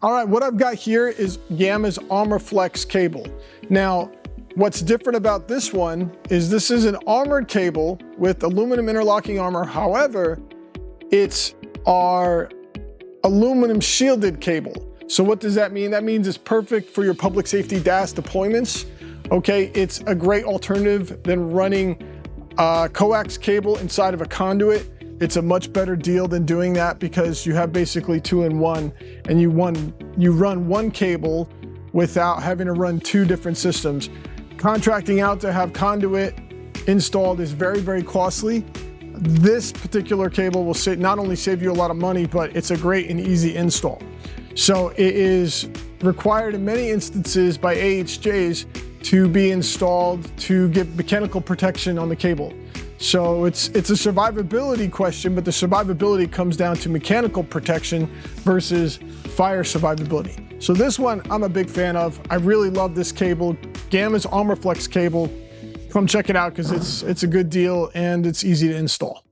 All right, what I've got here is Gamma's ArmorFLEX cable. Now, what's different about this one is this is an armored cable with aluminum interlocking armor. However, it's our aluminum shielded cable. So what does that mean? That means it's perfect for your public safety DAS deployments. Okay, it's a great alternative than running coax cable inside of a conduit. It's a much better deal than doing that because you have basically 2-in-1 and you run one cable without having to run two different systems. Contracting out to have conduit installed is very, very costly. This particular cable will not only save you a lot of money, but it's a great and easy install. So it is required in many instances by AHJs to be installed to give mechanical protection on the cable. So it's a survivability question, but the survivability comes down to mechanical protection versus fire survivability. So this one I'm a big fan of. I really love this cable, Gamma's ArmorFLEX cable. Come check it out because it's a good deal and it's easy to install.